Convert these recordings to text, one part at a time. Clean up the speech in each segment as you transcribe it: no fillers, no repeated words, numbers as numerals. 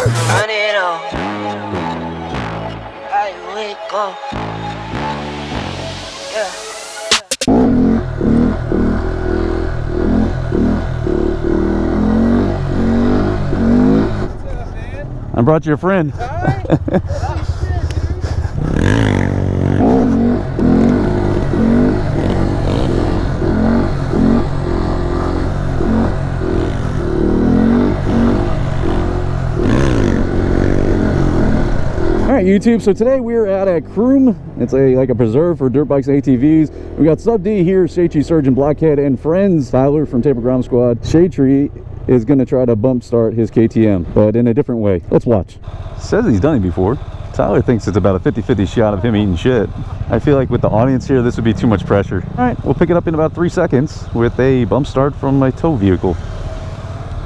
Run it on. I wake up. Yeah. I brought you a friend. Alright YouTube, so today we're at a Grom. It's like a preserve for dirt bikes and ATVs. We got Sub D here, Shade Tree Surgeon, Blockhead, and friends. Tyler from Taper Grom Squad. Shade Tree is going to try to bump start his KTM, but in a different way. Let's watch. Says he's done it before. Tyler thinks it's about a 50-50 shot of him eating shit. I feel like with the audience here, this would be too much pressure. Alright, we'll pick it up in about 3 seconds with a bump start from my tow vehicle.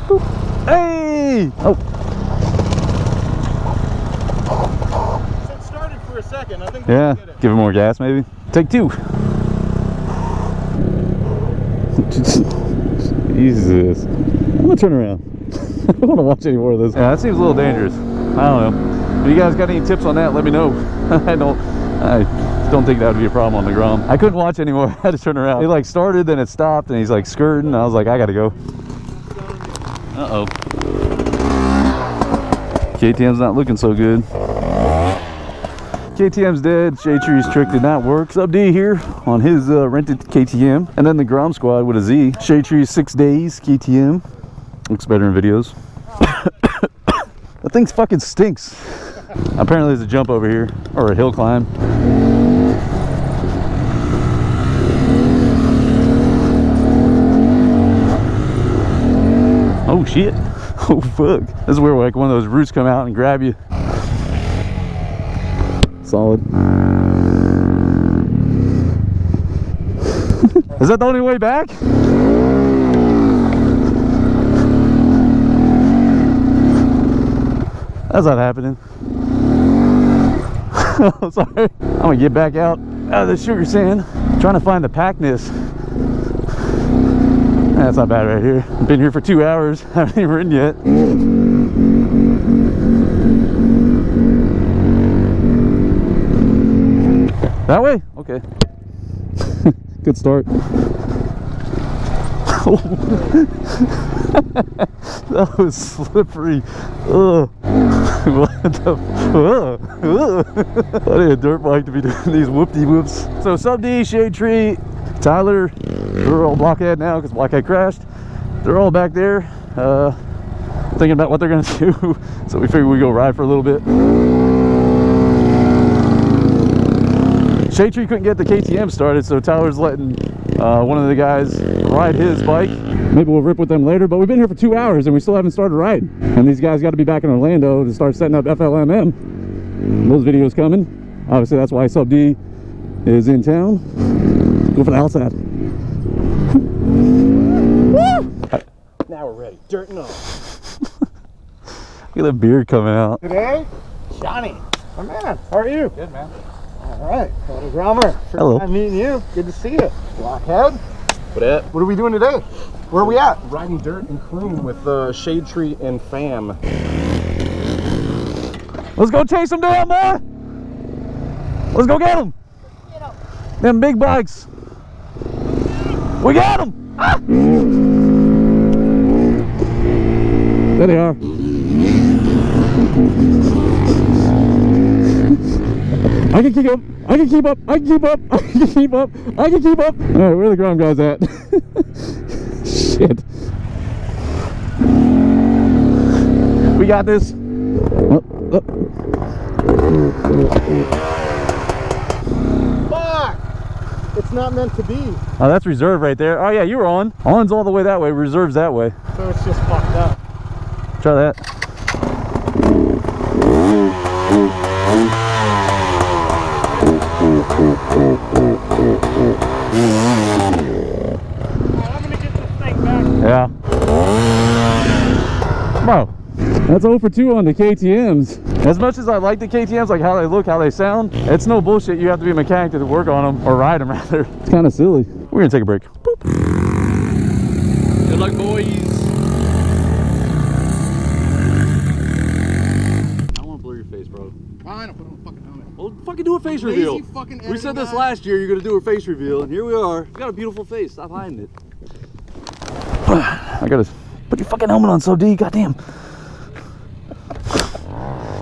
Boop. Hey! Oh. For a second, I think Yeah, give it more gas maybe. Take 2. Jesus. I'm gonna turn around. I don't want to watch any more of this. Yeah, that seems a little dangerous. I don't know. If you guys got any tips on that, let me know. I don't think that would be a problem on the Grom. I couldn't watch anymore. I had to turn around. It like started, then it stopped, and he's like skirting. I was like, I gotta go. Uh-oh. KTM's not looking so good. KTM's dead. Shade Tree's trick did not work. Sub D here on his rented KTM. And then the Grom Squad with a Z. Shade Tree's 6 days KTM. Looks better in videos. That thing fucking stinks. Apparently there's a jump over here, or a hill climb. Oh shit. Oh fuck. This is where like one of those roots come out and grab you. Solid. Is that the only way back? That's not happening. I'm sorry. I'm gonna get back out of the sugar sand. Trying to find the packness. That's not bad right here. I've been here for 2 hours. Haven't even ridden yet. That way? Okay. Good start. That was slippery. Ugh. What the I need a dirt bike to be doing these whoop-de-whoops. So Sub D, Shade Tree, Tyler, they're all Blockhead now because Blockhead crashed. They're all back there thinking about what they're gonna do. So we figured we'd go ride for a little bit. Shade Tree couldn't get the KTM started, so Tyler's letting one of the guys ride his bike. Maybe we'll rip with them later, but we've been here for 2 hours and we still haven't started riding. And these guys got to be back in Orlando to start setting up FLMM. Those videos coming. Obviously, that's why Sub D is in town. Go for the outside. Woo! now we're ready. Dirt and all. Look at the beard coming out. Today, Johnny, my man, how are you? Good, man. All right, Photogromer. First Hello. time meeting you. Good to see you. Blockhead. What up? What are we doing today? Where are we at? Riding dirt and Grom with Shade Tree and fam. Let's go chase them down, boy. Let's go get them. Them big bikes. We got them. Ah! There they are. I can keep up. I can keep up. I can keep up. I can keep up. I can keep up. All right, where are the Grom guys at? Shit. We got this. Fuck! It's not meant to be. Oh, that's reserve right there. Oh yeah, you were on. On's all the way that way. Reserve's that way. So it's just fucked up. Try that. I'm gonna get this thing back. Yeah. Bro, that's 0 for 2 on the KTMs. As much as I like the KTMs, like how they look, how they sound, it's no bullshit. You have to be a mechanic to work on them, or ride them rather. It's kind of silly. We're gonna take a break. Boop. Good luck, boys. face Lazy reveal. fucking We said editing this guy. last year, you're gonna do her face reveal, and here we are. She's got a beautiful face. Stop hiding it. I gotta put your fucking helmet on, so D. Goddamn.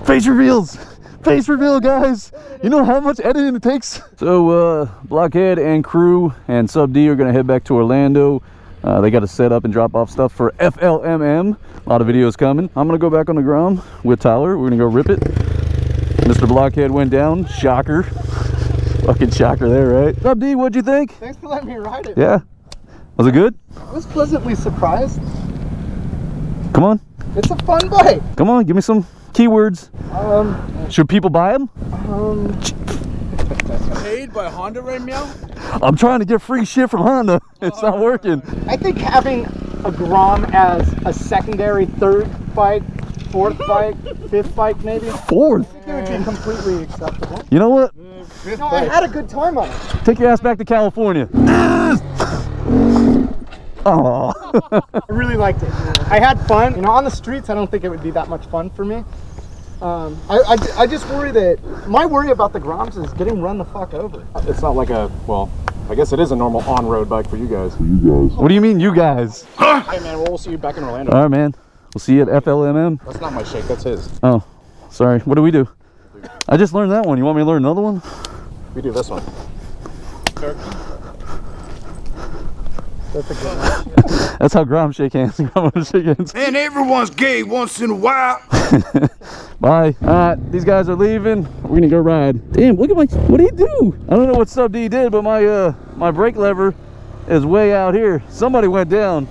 Face reveals. Face reveal, guys. You know how much editing it takes? So, Blockhead and crew and Sub D are gonna head back to Orlando. They got to set up and drop off stuff for FLMM. A lot of videos coming. I'm gonna go back on the Grom with Tyler. We're gonna go rip it. Mr. Blockhead went down. Shocker. Fucking shocker there, right? Sub D, what'd you think? Thanks for letting me ride it. Yeah. Was it good? I was pleasantly surprised. Come on. It's a fun bike. Come on, give me some keywords. Should people buy them? Paid by Honda right now? I'm trying to get free shit from Honda. It's not working. I think having a Grom as a secondary third bike, fourth bike, fifth bike maybe, Fourth. it would be completely acceptable. You know what? No, I had a good time on it. Take your ass back to California. Oh. I really liked it. I had fun. You know, on the streets, I don't think it would be that much fun for me. I just worry that, my worry about the Groms is getting run the fuck over. It's not like a, well, I guess it is a normal on-road bike for you guys. What do you mean, you guys? Hey man, we'll see you back in Orlando. All right, man. We'll see you at FLMM. That's not my shake, that's his. Oh, sorry. What do we do? I just learned that one. You want me to learn another one? We do this one. That's a good one. That's how Grom shake hands. Grom shake hands. And everyone's gay once in a while. Bye. All right, these guys are leaving. We're gonna go ride. Damn, look at my. What do you do? I don't know what Sub D did, but my brake lever is way out here. Somebody went down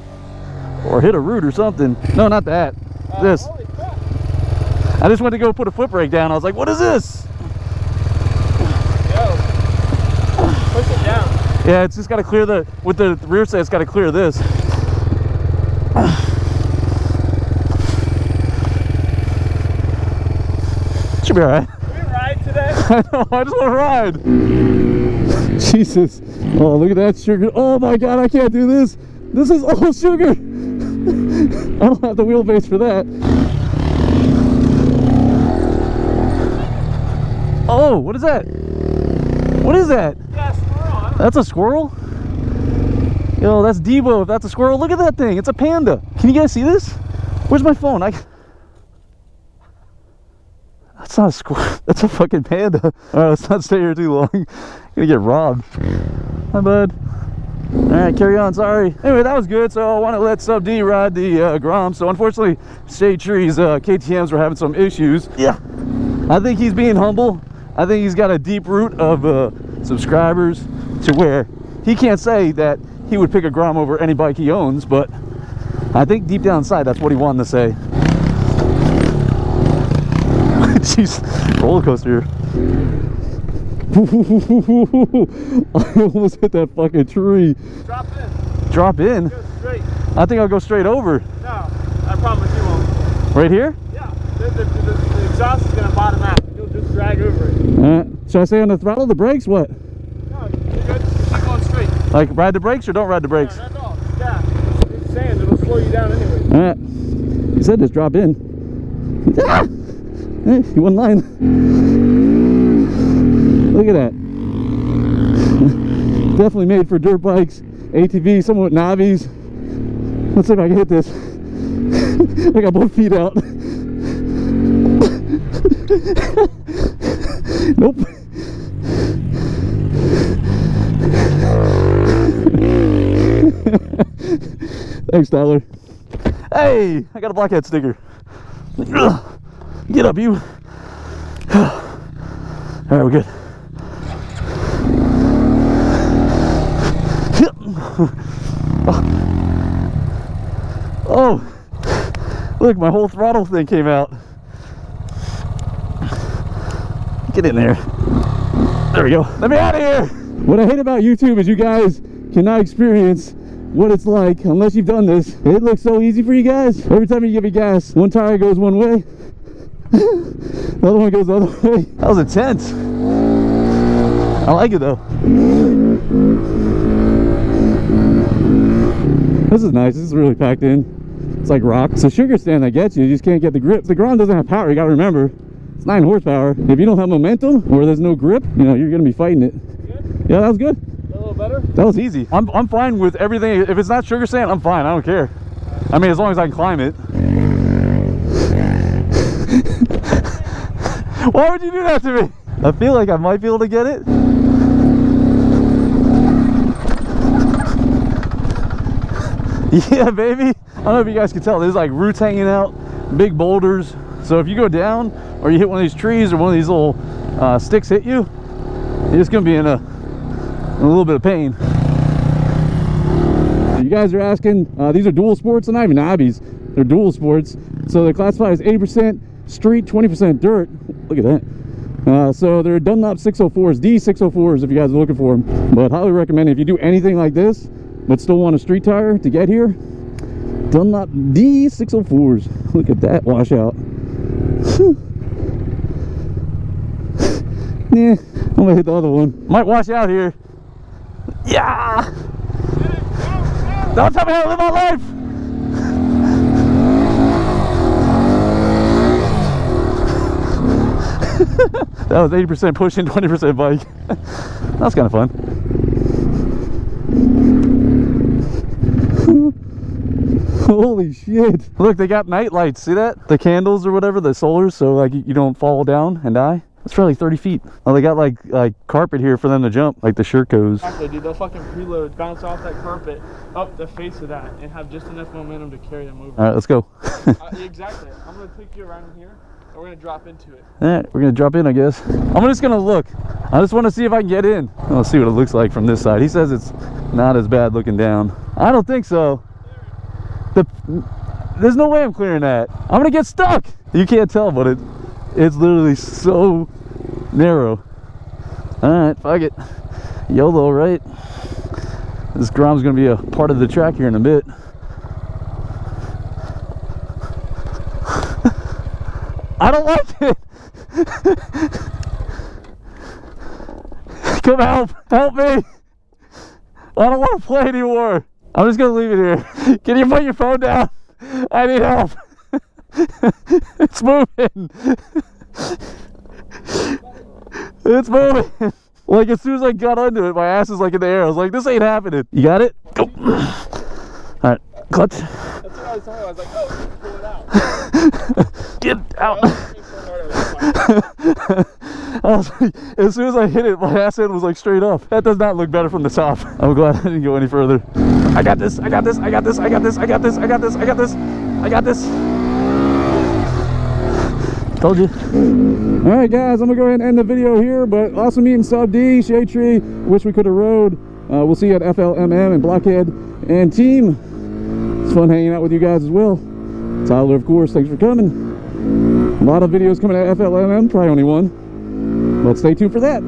or hit a root or something. No, not that. This. Holy crap. I just went to go put a foot brake down. I was like, what is this? Yo. Push it down. Yeah, it's just got to clear the, with the rear set, it's got to clear this. Should be all right. Can we ride today? I know, I just want to ride. Jesus. Oh, look at that sugar. Oh my God, I can't do this. This is all sugar. I don't have the wheelbase for that. Oh, what is that? What is that? Yeah, squirrel. That's a squirrel? Yo, that's Devo. If that's a squirrel, look at that thing. It's a panda. Can you guys see this? Where's my phone? That's not a squirrel. That's a fucking panda. All right, let's not stay here too long. Gonna get robbed. Hi, bud. All right, carry on. Sorry. Anyway, that was good. So I want to let Sub D ride the Grom. So unfortunately, Shade Tree's KTMs were having some issues. Yeah. I think he's being humble. I think he's got a deep root of subscribers to where he can't say that he would pick a Grom over any bike he owns, but I think deep down inside that's what he wanted to say. Jeez, roller coaster. I almost hit that fucking tree. Drop in. Drop in? Go straight. I think I'll go straight over. No, I promise you won't. Right here? Yeah, the exhaust is going to bottom out. You'll just drag over it. Should I stay on the throttle, the brakes, what? No, you're good. Just keep going straight. Like ride the brakes or don't ride the brakes? No, not at all. Yeah, it's sand. It'll slow you down anyway. Alright. You said just drop in. Ah! Hey, you wasn't lying. Look at that. Definitely made for dirt bikes, ATVs, somewhat knobbies. Let's see if I can hit this. I got both feet out. Nope. Thanks, Tyler. Hey, I got a Blockhead sticker. Get up, you. All right, we're good. Oh, look, my whole throttle thing came out. Get in there. There we go. Let me out of here. What I hate about YouTube is you guys cannot experience what it's like unless you've done this. It looks so easy for you guys. Every time you give me gas, one tire goes one way, the other one goes the other way. That was intense. I like it though. This is nice. This is really packed in. It's like rock. It's a sugar stand that gets you. You just can't get the grip. The Grom doesn't have power. You gotta remember. It's 9 horsepower. If you don't have momentum or there's no grip, you know, you're gonna be fighting it. Yeah, that was good. A little better? That was easy. I'm fine with everything. If it's not sugar sand, I'm fine. I don't care. I mean, as long as I can climb it. Why would you do that to me? I feel like I might be able to get it. Yeah, baby. I don't know if you guys can tell. There's like roots hanging out, big boulders. So if you go down or you hit one of these trees or one of these little sticks hit you, you're just gonna be in a little bit of pain. You guys are asking, these are dual sports. They're not even hobbies. They're dual sports. So they're classified as 80% street, 20% dirt. Look at that. So they're Dunlop 604s, D604s if you guys are looking for them. But highly recommend if you do anything like this, but still want a street tire to get here, Dunlop D604s. Look at that washout. Yeah, I'm gonna hit the other one. Might wash out here. Yeah! Don't tell me how to live my life! That was 80% pushing, 20% bike. That's kind of fun. Holy shit. Look, they got night lights. See that? The candles or whatever, the solars, so like you don't fall down and die. That's probably 30 feet. Oh, they got like carpet here for them to jump, like the shirt goes. Exactly, dude. They'll fucking preload, bounce off that carpet, up the face of that, and have just enough momentum to carry them over. All right, let's go. Exactly. I'm gonna take you around here, and we're gonna drop into it. All right, we're gonna drop in, I guess. I'm just gonna look. I just want to see if I can get in. I'll see what it looks like from this side. He says it's not as bad looking down. I don't think so. There's no way I'm clearing that. I'm gonna get stuck. You can't tell, but it's literally so narrow. All right, fuck it. YOLO, right? This Grom's gonna be a part of the track here in a bit. I don't like it. Come help me. I don't want to play anymore. I'm just gonna leave it here. Can you put your phone down? I need help. It's moving. It's moving. Like as soon as I got under it, my ass is like in the air. I was like, this ain't happening. You got it? Go. All right, clutch. That's what I was telling you. I was like, oh, pull it out. Get out. I was like, as soon as I hit it, my ass end was like straight up. That does not look better from the top. I'm glad I didn't go any further. I got this. I got this. I got this. I got this. I got this. I got this. I got this. I got this. Told you. All right, guys, I'm gonna go ahead and end the video here. But awesome meeting Sub D, Shade Tree. Wish we could have rode. We'll see you at FLMM and Blockhead and team. It's fun hanging out with you guys as well. Tyler, of course, thanks for coming. A lot of videos coming at FLMM, probably only one. But stay tuned for that.